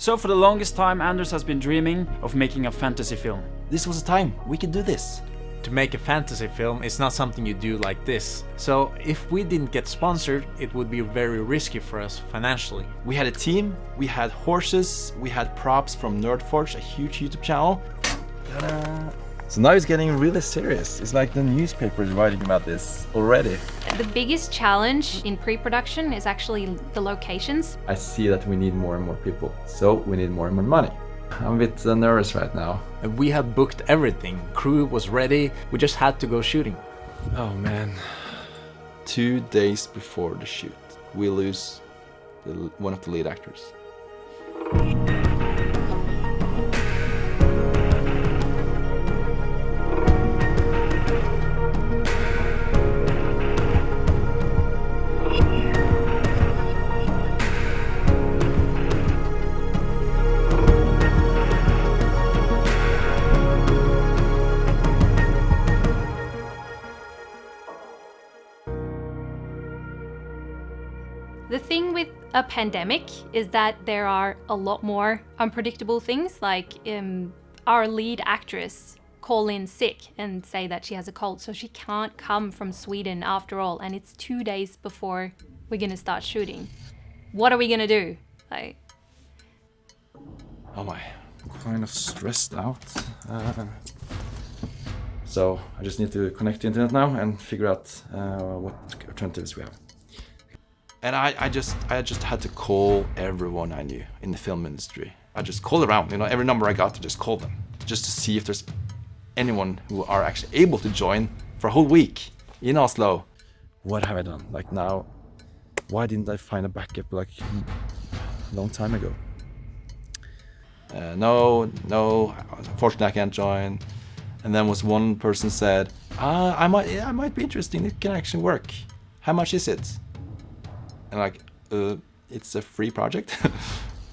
So for the longest time, Anders has been dreaming of making a fantasy film. This was a time we could do this. To make a fantasy film is not something you do like this. So if we didn't get sponsored, it would be very risky for us financially. We had a team, we had horses, we had props from Nerdforge, a huge YouTube channel. Ta-da. So now it's getting really serious. It's like the newspaper is writing about this already. The biggest challenge in pre-production is actually the locations. I see that we need more and more people, so we need more and more money. I'm a bit nervous right now. And we had booked everything. Crew was ready. We just had to go shooting. Oh man. 2 days before the shoot, we lose one of the lead actors. The thing with a pandemic is that there are a lot more unpredictable things, like our lead actress call in sick and say that she has a cold, so she can't come from Sweden after all, and it's 2 days before we're gonna start shooting. What are we gonna do? Like, oh my, I'm kind of stressed out. So I just need to connect the internet now and figure out what alternatives we have. And I just had to call everyone I knew in the film industry. I just called around, every number I got, to just call them, just to see if there's anyone who are actually able to join for a whole week in Oslo. What have I done? Like now, why didn't I find a backup like a long time ago? No, unfortunately I can't join. And then was one person said, I might be interested, it can actually work. How much is it? And like, it's a free project.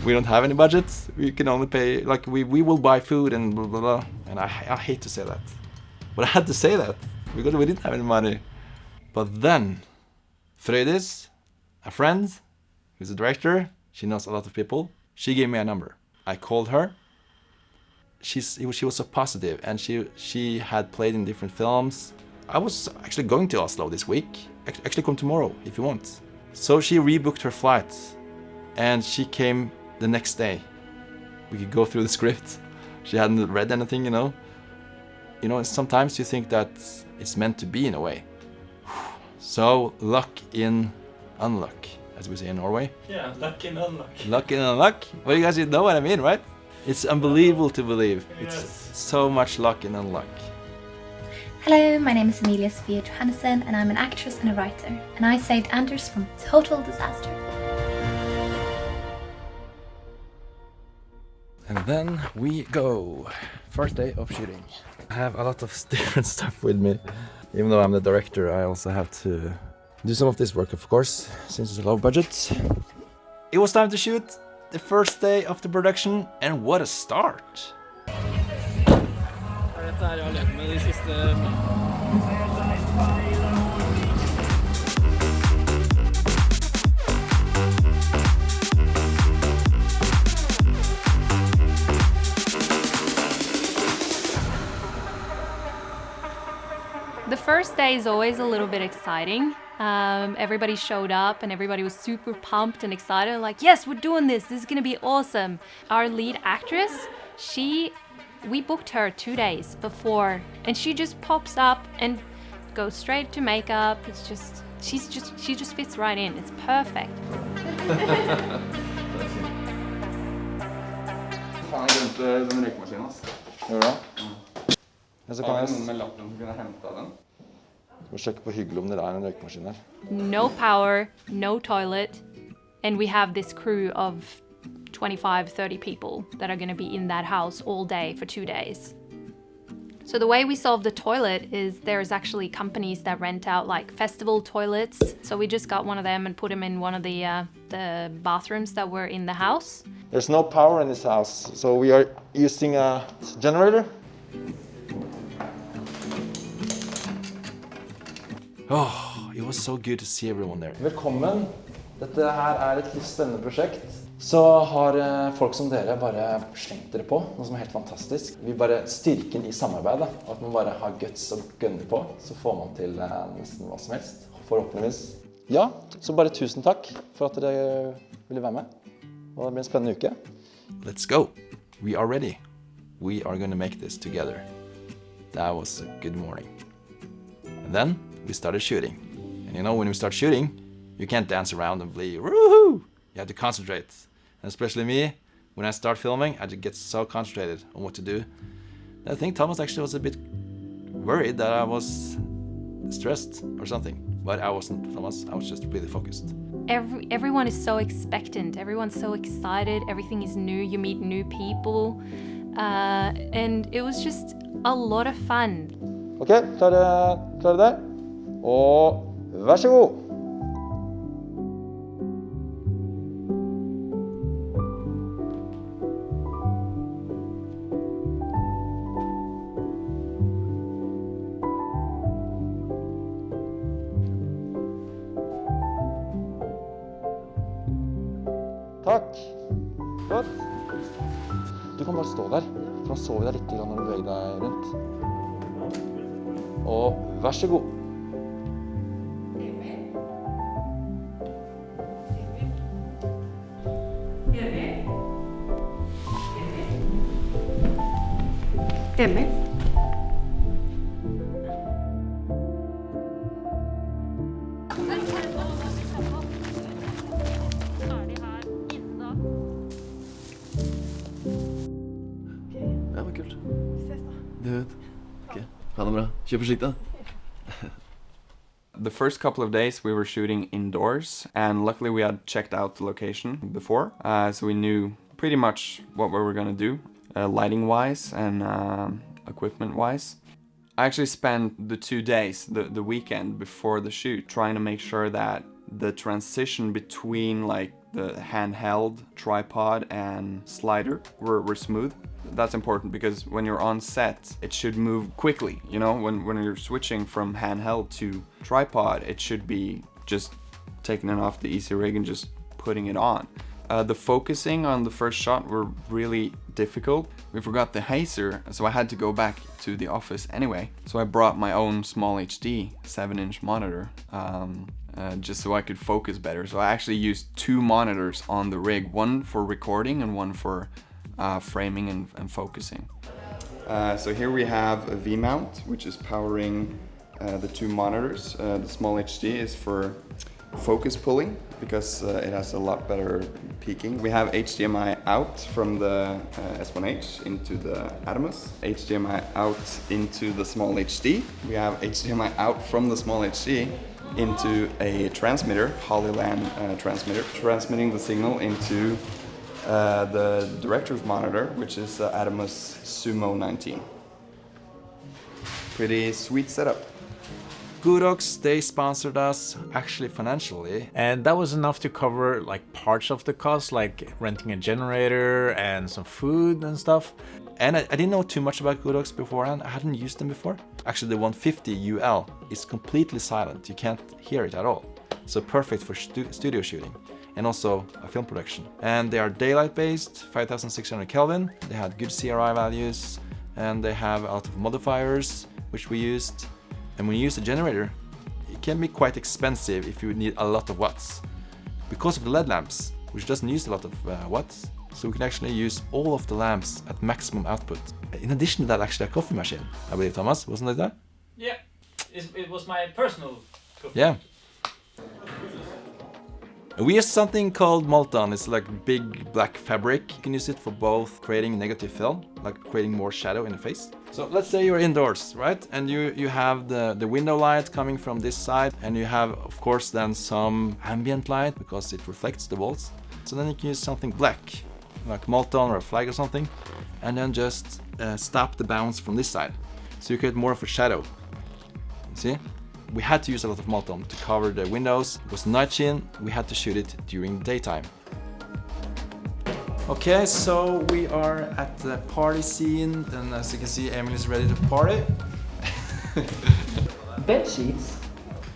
We don't have any budget. We can only pay, like we will buy food and blah, blah, blah. And I hate to say that, but I had to say that because we didn't have any money. But then Frøydis, a friend who's a director, she knows a lot of people, she gave me a number. I called her. She was so positive, and she had played in different films. I was actually going to Oslo this week. Actually come tomorrow if you want. So she rebooked her flight, and she came the next day. We could go through the script. She hadn't read anything, sometimes you think that it's meant to be in a way. So luck in unluck, as we say in Norway. Yeah, luck in unluck. Luck in unluck. Well, you guys know what I mean, right? It's unbelievable to believe. Yes. It's so much luck in unluck. Hello, my name is Emilia Sofia Johannesson and I'm an actress and a writer, and I saved Anders from total disaster. And then we go. First day of shooting. I have a lot of different stuff with me. Even though I'm the director, I also have to do some of this work, of course, since it's a low budget. It was time to shoot the first day of the production, and what a start! the first day is always a little bit exciting. Everybody showed up and everybody was super pumped and excited, like, yes, we're doing this is gonna be awesome. Our lead actress, we booked her 2 days before, and she just pops up and goes straight to makeup. It's just, she just fits right in. It's perfect. Faen, jeg glemte den røykmaskinen, altså. Gjør du det? Ja, så kan jeg noen med lappen som kunne hente av den. Skal vi sjekke på hyggelig om det er en røykmaskin her. No power, no toilet, and we have this crew of 25-30 people that are going to be in that house all day for 2 days. So the way we solve the toilet is there's actually companies that rent out like festival toilets. So we just got one of them and put them in one of the bathrooms that were in the house. There's no power in this house, so we are using a generator. Oh, it was so good to see everyone there. Velkommen. Dette her er et litt spennende prosjekt. Så har folk som dere bare slengt dere på, noe som helt fantastisk. Vi bare styrken I samarbeid, at man bare har guts og gønner på, så får man til nesten hva som helst, forhåpentligvis. Ja, så bare tusen takk for at dere ville være med, og det blir en spennende uke. Let's go! We are ready. We are gonna make this together. That was a good morning. And then we started shooting. And you know, when we start shooting, you can't dance around and play, woohoo! You have to concentrate. And especially me, when I start filming, I just get so concentrated on what to do. I think Thomas actually was a bit worried that I was stressed or something. But I wasn't, Thomas. I was just really focused. Everyone is so expectant. Everyone's so excited. Everything is new. You meet new people. And it was just a lot of fun. Ok, klare der? Og vær så god! Takk. Godt. Du kan bare stå der, for da sover vi deg litt når du beveger deg rundt. Og vær så god. Emil? Ja, men kult. Det vet. Okay. Ha det bra. Kjør forsiktig. The first couple of days we were shooting indoors, and luckily we had checked out the location before, so we knew pretty much what we were gonna do, lighting-wise and equipment-wise. I actually spent the 2 days, the weekend before the shoot, trying to make sure that the transition between like the handheld, tripod and slider were smooth. That's important because when you're on set, it should move quickly. You know, when you're switching from handheld to tripod, it should be just taking it off the easy rig and just putting it on. The focusing on the first shot were really difficult. We forgot the hazer, so I had to go back to the office anyway. So I brought my own small HD 7-inch monitor, just so I could focus better. So I actually used 2 monitors on the rig, one for recording and one for framing and focusing. So here we have a V-mount, which is powering the 2 monitors. The small HD is for focus pulling because it has a lot better peaking. We have HDMI out from the S1H into the Adamus, HDMI out into the small HD. We have HDMI out from the small HD into a transmitter, Holyland transmitter, transmitting the signal into the director's monitor, which is Adamus Sumo 19. Pretty sweet setup. Godox, they sponsored us, actually financially. And that was enough to cover like parts of the cost, like renting a generator and some food and stuff. And I didn't know too much about Godox beforehand. I hadn't used them before. Actually, the 150 UL is completely silent. You can't hear it at all. So perfect for studio shooting and also a film production. And they are daylight based, 5600 Kelvin. They had good CRI values and they have a lot of modifiers, which we used. And when you use a generator, it can be quite expensive if you need a lot of watts. Because of the LED lamps, which doesn't use a lot of watts, so we can actually use all of the lamps at maximum output. In addition to that, actually a coffee machine, I believe, Thomas, wasn't it that? Yeah, it was my personal coffee. Yeah. We use something called Molton. It's like big black fabric. You can use it for both creating negative film, like creating more shadow in the face. So let's say you're indoors, right? And you have the window light coming from this side, and you have, of course, then some ambient light because it reflects the walls. So then you can use something black, like Molton or a flag or something, and then just stop the bounce from this side. So you create more of a shadow. See? We had to use a lot of Molton to cover the windows. It was night sheen, we had to shoot it during the daytime. Okay, so we are at the party scene, and as you can see, Emily is ready to party. Bed sheets.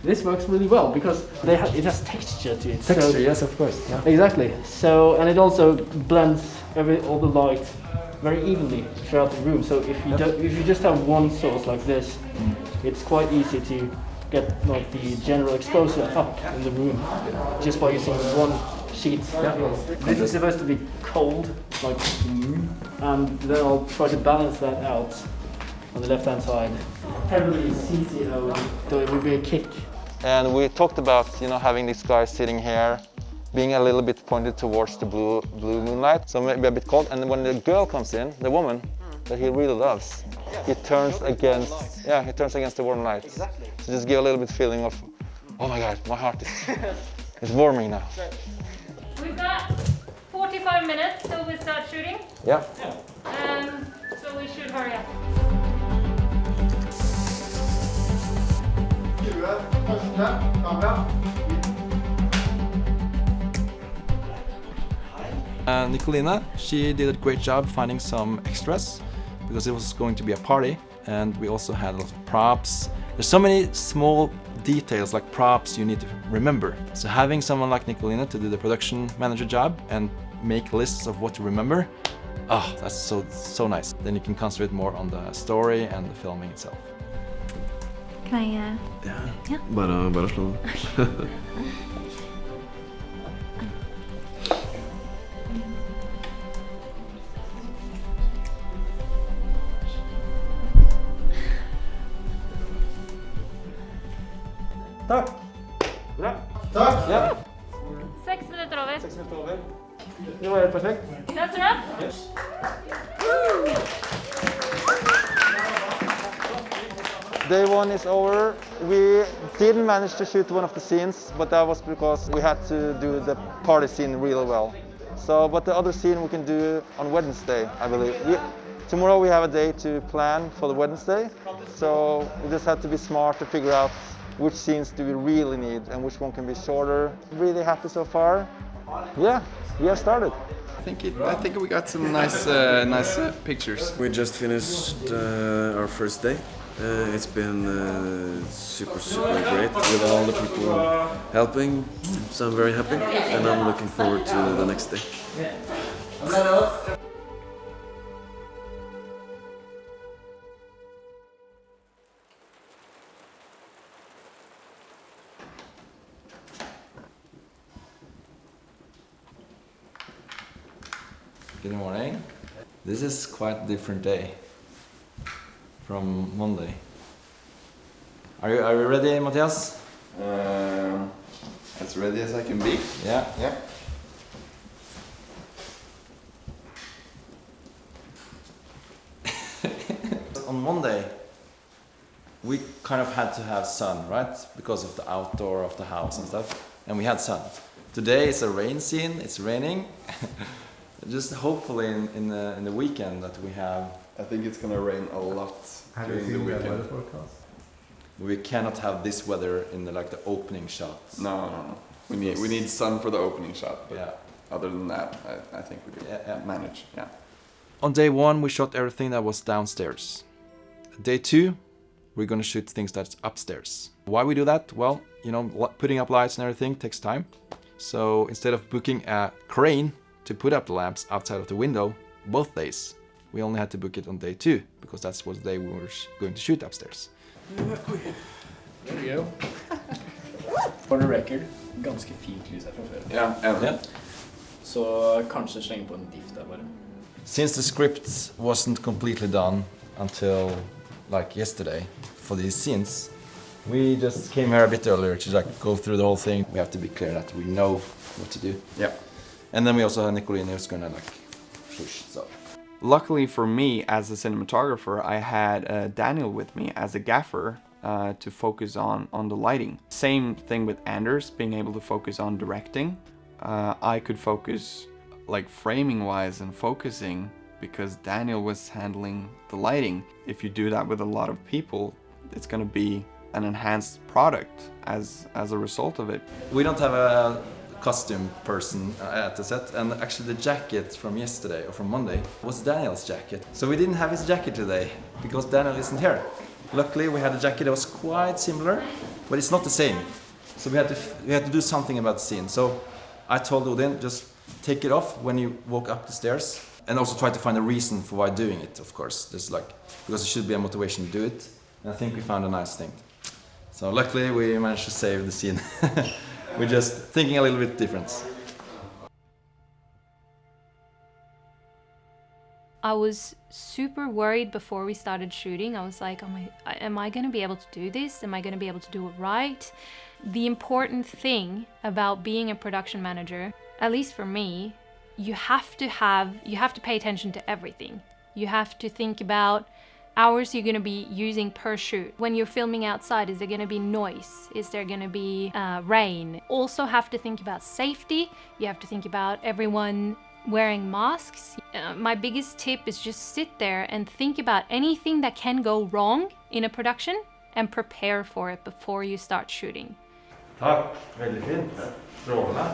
this works really well because it has texture to it. Texture, so, yes, of course. Yeah. Exactly. So, and it also blends all the light very evenly throughout the room. So if you just have one source like this, it's quite easy to get like the general exposure up in the room just by using one sheet. This is supposed to be cold, like and then I'll try to balance that out on the left-hand side. Heavily CCO, so it will be a kick. And we talked about, you know, having this guy sitting here, being a little bit pointed towards the blue moonlight, so maybe a bit cold. And when the girl comes in, the woman that he really loves, he turns against the warm light. Exactly. So just give a little bit feeling of, oh my God, my heart is warming now. We've got 45 minutes till we start shooting. Yeah. So we should hurry up. Nicolina, she did a great job finding some extras because it was going to be a party, and we also had a lot of props. There's so many small details like props you need to remember. So having someone like Nicolina to do the production manager job and make lists of what to remember, oh, that's so nice. Then you can concentrate more on the story and the filming itself. Can I, Ja. Bara slå. Tack! Bra! Tack! Ja. 6 minuter over. 6 minuter over. Det var helt perfekt. That's enough? Yes. Day one is over. We didn't manage to shoot one of the scenes, but that was because we had to do the party scene really well. So, but the other scene we can do on Wednesday, I believe. Tomorrow we have a day to plan for the Wednesday, so we just had to be smart to figure out which scenes do we really need and which one can be shorter. Really happy so far. Yeah, we have started. I think we got some nice pictures. We just finished our first day. It's been super great with all the people helping, so I'm very happy and I'm looking forward to the next day. Good morning. This is quite a different day from Monday. Are you ready, Matthias? As ready as I can be. Yeah. Yeah. On Monday, we kind of had to have sun, right? Because of the outdoor of the house and stuff. And we had sun. Today is a rain scene, it's raining. Just hopefully in the weekend that we have. I think it's gonna rain a lot during the weekend. We cannot have this weather in the opening shot. No. We need sun for the opening shot. But yeah. Other than that, I think we can manage. Yeah. On day one, we shot everything that was downstairs. Day two, we're gonna shoot things that's upstairs. Why we do that? Well, you know, putting up lights and everything takes time. So instead of booking a crane to put up the lamps outside of the window both days, we only had to book it on day two because that's what day we were going to shoot upstairs. There we go. For the record, ganske fint lys her fra før. Yeah. Så kanskje slenge på en diff der bare. Since the script wasn't completely done until yesterday for these scenes, we just came here a bit earlier to go through the whole thing. We have to be clear that we know what to do. Yeah. And then we also have Nicolina who's gonna push. So. Luckily for me, as a cinematographer, I had Daniel with me as a gaffer to focus on the lighting. Same thing with Anders, being able to focus on directing. I could focus framing-wise and focusing because Daniel was handling the lighting. If you do that with a lot of people, it's gonna be an enhanced product as a result of it. We don't have a costume person at the set, and actually the jacket from yesterday or from Monday was Daniel's jacket. So we didn't have his jacket today because Daniel isn't here. Luckily we had a jacket that was quite similar, but it's not the same. So we had to do something about the scene. So I told Odin, just take it off when you walk up the stairs, and also try to find a reason for why doing it. Of course, there's like because there should be a motivation to do it. And I think we found a nice thing. So luckily we managed to save the scene. We're just thinking a little bit different. I was super worried before we started shooting. I was like, am I going to be able to do this? Am I going to be able to do it right? The important thing about being a production manager, at least for me, you have to pay attention to everything. You have to think about hours you're going to be using per shoot. When you're filming outside, is there going to be noise? Is there going to be rain? Also have to think about safety. You have to think about everyone wearing masks. My biggest tip is just sit there and think about anything that can go wrong in a production and prepare for it before you start shooting. Tack, väldigt fint. Strålande.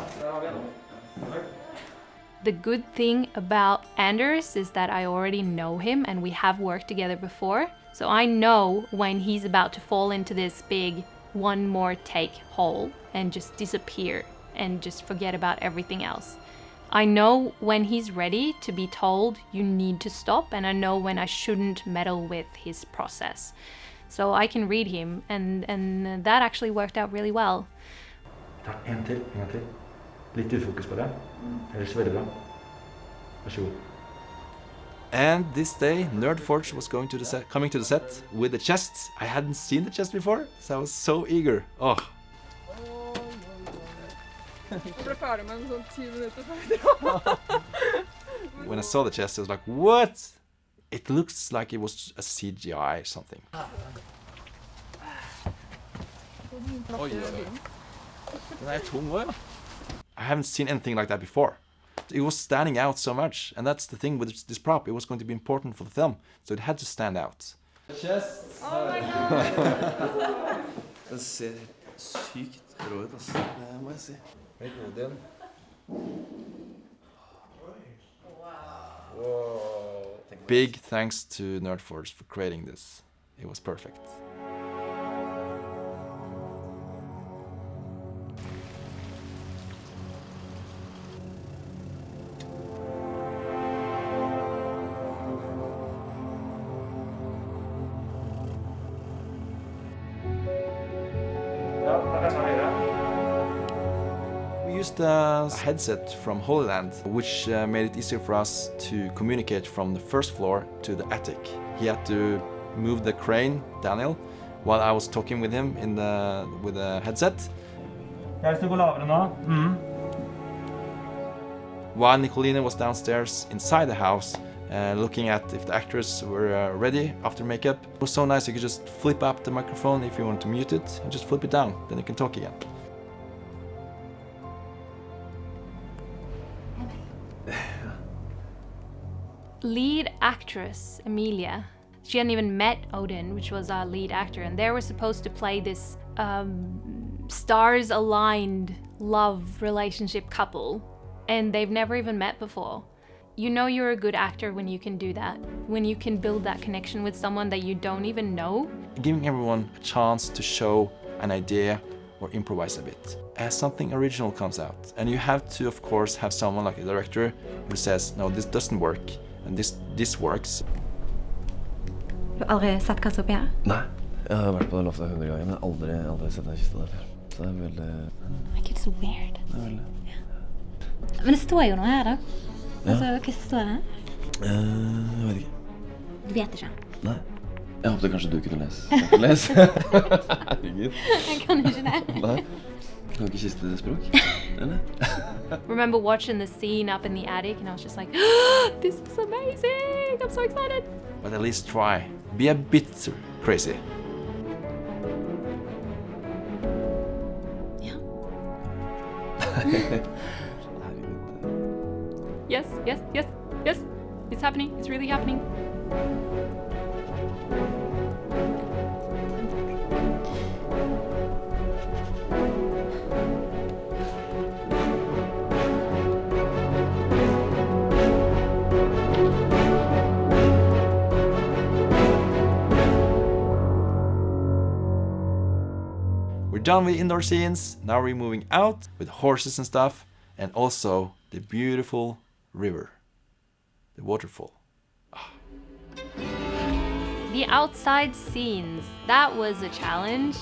The good thing about Anders is that I already know him and we have worked together before. So I know when he's about to fall into this big one more take hole and just disappear and just forget about everything else. I know when he's ready to be told you need to stop, and I know when I shouldn't meddle with his process. So I can read him, and that actually worked out really well. Tack, en till. Lite fokus på det. Det är så väldigt bra. Varsågod. And this day, Nerdforge was coming to the set with the chest. I hadn't seen the chest before, so I was so eager. Oh. When I saw the chest, I was like, what? It looks like it was a CGI or something. I haven't seen anything like that before. It was standing out so much, and that's the thing with this prop. It was going to be important for the film, so it had to stand out. Chest! Oh my god! Den ser sykt rå ut, altså. Det må jeg si. Big thanks to Nerdforge for creating this. It was perfect. We used a headset from Holy Land, which made it easier for us to communicate from the first floor to the attic. He had to move the crane, Daniel, while I was talking with him with the headset. While Nicolina was downstairs inside the house, looking at if the actors were ready after makeup. It was so nice you could just flip up the microphone if you want to mute it, and just flip it down, then you can talk again. Lead actress, Emilia, she hadn't even met Odin, which was our lead actor, and they were supposed to play this stars-aligned love relationship couple, and they've never even met before. You know you're a good actor when you can do that, when you can build that connection with someone that you don't even know. Giving everyone a chance to show an idea or improvise a bit. As something original comes out, and you have to, of course, have someone like a director who says, no, this doesn't work, and this works. Du har aldri sett Cassiopeia? Nei, jeg har vært på det loftet 100 ganger, men aldri sett den kista der før. Så det er veldig... Like it's so weird. Det er veldig... Men det står jo noe her da. Altså, hva står det? Jeg vet ikke. Du vet ikke? Nei. Jeg håpte kanskje du kunne lese. Jeg kan lese. Herregud. Jeg kan ikke det. Nei. Kan ikke kiste språk? Eller? Remember watching the scene up in the attic and I was just like, this is amazing! I'm so excited! But at least try. Be a bit crazy. Ja. Yes, yes, yes, yes! It's happening, it's really happening. done with indoor scenes. Now we're moving out with horses and stuff, and also the beautiful river, the waterfall. The outside scenes, that was a challenge.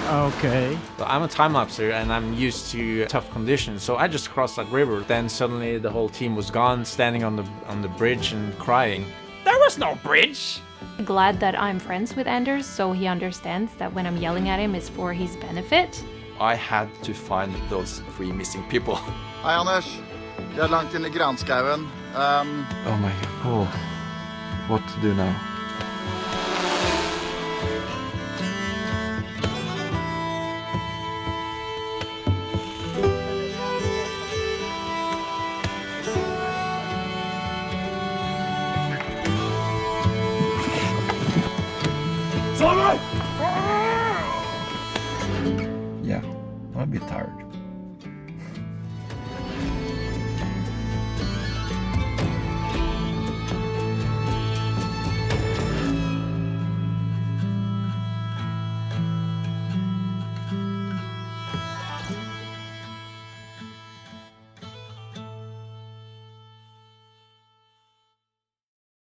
Okay. So I'm a time-lapser and I'm used to tough conditions, so I just crossed that river. Then suddenly the whole team was gone, standing on the bridge and crying. There was no bridge! Glad that I'm friends with Anders, so he understands that when I'm yelling at him, it's for his benefit. I had to find those 3 missing people. Hei, Anders. Jeg langt inn I granskauen. Oh my god. Oh. What to do now? Yeah, I'm a bit tired.